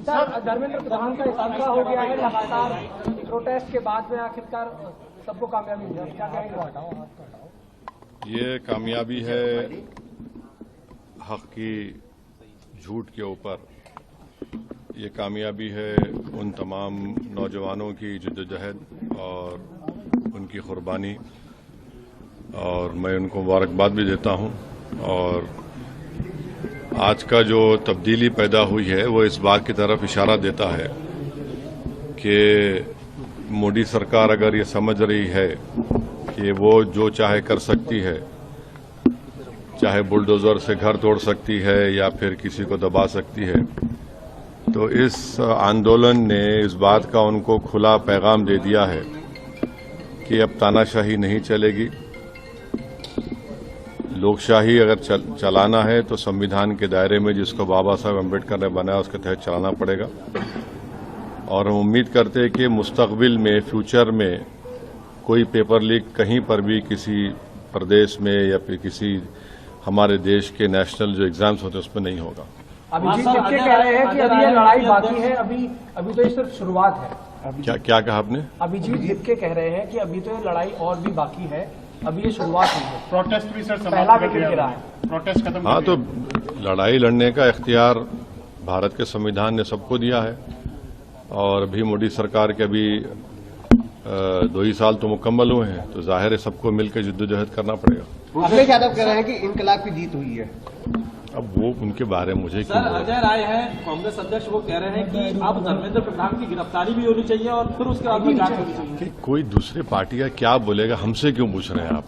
Sir, Dharmendra Pradhan का इस्तीफा हो गया है लगातार प्रोटेस्ट के बाद में, आखिरकार सबको कामयाबी मिली, क्या कहेंगे? ये कामयाबी है हक की झूठ के ऊपर। ये कामयाबी है उन तमाम नौजवानों की जद्दोजहद और उनकी कुर्बानी, और मैं उनको मुबारकबाद भी देता हूं। और आज का जो तब्दीली पैदा हुई है वो इस बात की तरफ इशारा देता है कि मोदी सरकार अगर ये समझ रही है कि वो जो चाहे कर सकती है, चाहे बुलडोजर से घर तोड़ सकती है या फिर किसी को दबा सकती है, तो इस आंदोलन ने इस बात का उनको खुला पैगाम दे दिया है कि अब तानाशाही नहीं चलेगी। लोकशाही अगर चलाना है तो संविधान के दायरे में जिसको बाबा साहब अम्बेडकर ने बनाया उसके तहत चलाना पड़ेगा। और हम उम्मीद करते हैं कि मुस्तकबिल में, फ्यूचर में कोई पेपर लीक कहीं पर भी किसी प्रदेश में या फिर किसी हमारे देश के नेशनल जो एग्जाम्स होते हैं उसमें नहीं होगा। अभिजीत लिपके कह रहे हैं कि अभी ये लड़ाई बाकी है, अभी तो ये सिर्फ शुरुआत है। क्या कहा आपने? अभिजीत लिपके कह रहे हैं कि अभी तो ये लड़ाई और भी बाकी है, अभी ये शुरुआत हुई है। प्रोटेस्ट भी सर पहला विकेट गिरा है, प्रोटेस्ट खत्म। हाँ, तो लड़ाई लड़ने का इख्तियार भारत के संविधान ने सबको दिया है। और अभी मोदी सरकार के अभी 2 ही साल तो मुकम्मल हुए हैं, तो जाहिर है सबको मिलकर जिद्दोजहद करना पड़ेगा। अखिलेश यादव कह रहे हैं कि इनकलाब की जीत हुई है। अब वो उनके बारे में मुझे सर, अजय राय है कांग्रेस अध्यक्ष, वो कह रहे हैं कि अब धर्मेंद्र प्रधान की गिरफ्तारी भी होनी चाहिए और फिर उसके बाद में जांच होनी चाहिए। कि कोई दूसरे पार्टी का क्या बोलेगा, हमसे क्यों पूछ रहे हैं आप?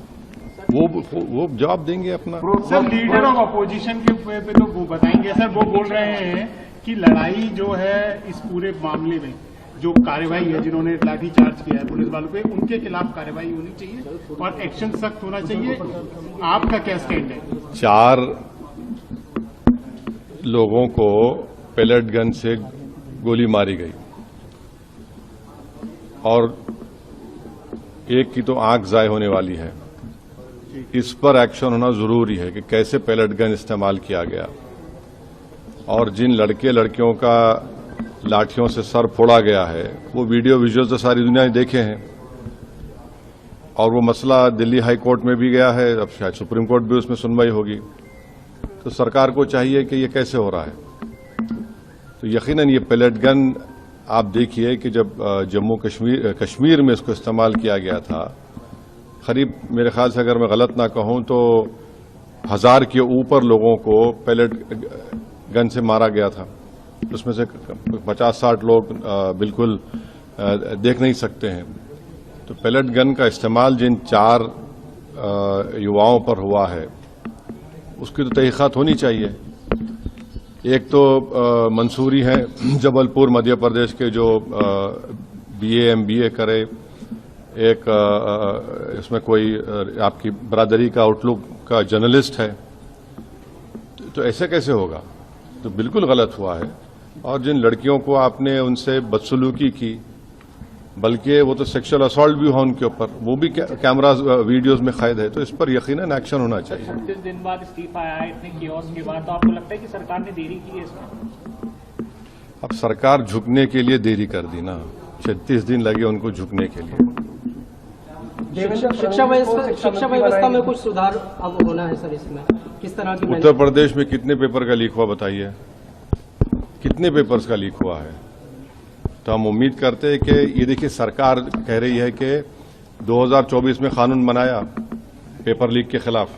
वो जवाब देंगे अपना। सर, लीडर ऑफ अपोजिशन के पे तो वो बताएंगे। सर, वो बोल रहे हैं कि लड़ाई जो है इस पूरे मामले में जो कार्रवाई है, जिन्होंने लाठीचार्ज किया है पुलिस वालों पे, उनके खिलाफ कार्रवाई होनी चाहिए और एक्शन सख्त होना चाहिए। आपका क्या स्टैंड है? 4 लोगों को पेलेट गन से गोली मारी गई और एक की तो आंख जाए होने वाली है। इस पर एक्शन होना जरूरी है कि कैसे पेलेट गन इस्तेमाल किया गया, और जिन लड़के लड़कियों का लाठियों से सर फोड़ा गया है वो वीडियो विजुअल तो सारी दुनिया ने देखे हैं। और वो मसला दिल्ली हाई कोर्ट में भी गया है, अब शायद सुप्रीम कोर्ट भी उसमें सुनवाई होगी। तो सरकार को चाहिए कि ये कैसे हो रहा है। तो यकीनन ये पेलेट गन आप देखिए कि जब जम्मू कश्मीर में इसको इस्तेमाल किया गया था, करीब मेरे ख्याल से अगर मैं गलत ना कहूं तो 1000 के ऊपर लोगों को पेलेट गन से मारा गया था। उसमें से 50-60 लोग बिल्कुल देख नहीं सकते हैं। तो पेलेट गन का इस्तेमाल जिन 4 युवाओं पर हुआ है उसकी तो तहकीकात होनी चाहिए। एक तो मंसूरी है जबलपुर मध्य प्रदेश के, जो BA MBA करे। एक इसमें कोई आपकी बरादरी का आउटलुक का जर्नलिस्ट है। तो ऐसे कैसे होगा? तो बिल्कुल गलत हुआ है। और जिन लड़कियों को आपने उनसे बदसलूकी की, बल्कि वो तो सेक्सुअल असॉल्ट भी हुआ उनके ऊपर, वो भी कैमरास वीडियोस में कैद है। तो इस पर यकीनन एक्शन होना चाहिए। 36 दिन बाद इस्तीफा आया है, इतने कियोस्क के बाद, तो आपको लगता है कि सरकार ने देरी की है इसमें? अब सरकार झुकने के लिए देरी कर दी ना, 36 दिन लगे उनको झुकने के लिए। शिक्षा व्यवस्था में कुछ सुधार अब होना है सर, इसमें किस तरह की? उत्तर प्रदेश में कितने पेपर का लीक हुआ बताइए? कितने पेपर्स का लीक हुआ है? तो हम उम्मीद करते हैं कि ये देखिए, सरकार कह रही है कि 2024 में कानून बनाया पेपर लीक के खिलाफ,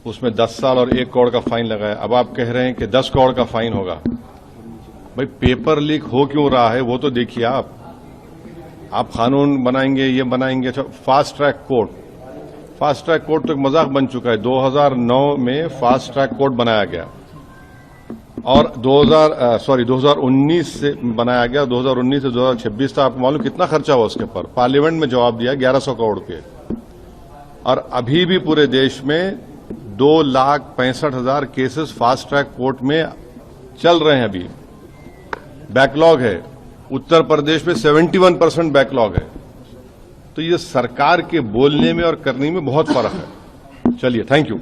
उसमें 10 साल और 1 करोड़ का फाइन लगाया। अब आप कह रहे हैं कि 10 करोड़ का फाइन होगा। भाई, पेपर लीक हो क्यों रहा है वो तो देखिए। आप कानून बनाएंगे, ये बनाएंगे। अच्छा, फास्ट ट्रैक कोर्ट तो एक मजाक बन चुका है। 2009 में फास्ट ट्रैक कोर्ट बनाया गया और 2019 से बनाया गया। 2019 से 2026 तक आपको मालूम कितना खर्चा हुआ उसके पर? पार्लियामेंट में जवाब दिया 1100 करोड़ के। और अभी भी पूरे देश में 2,65,000 केसेस फास्ट ट्रैक कोर्ट में चल रहे हैं। अभी बैकलॉग है। उत्तर प्रदेश में 71% बैकलॉग है। तो ये सरकार के बोलने में और करने में बहुत फर्क है। चलिए, थैंक यू।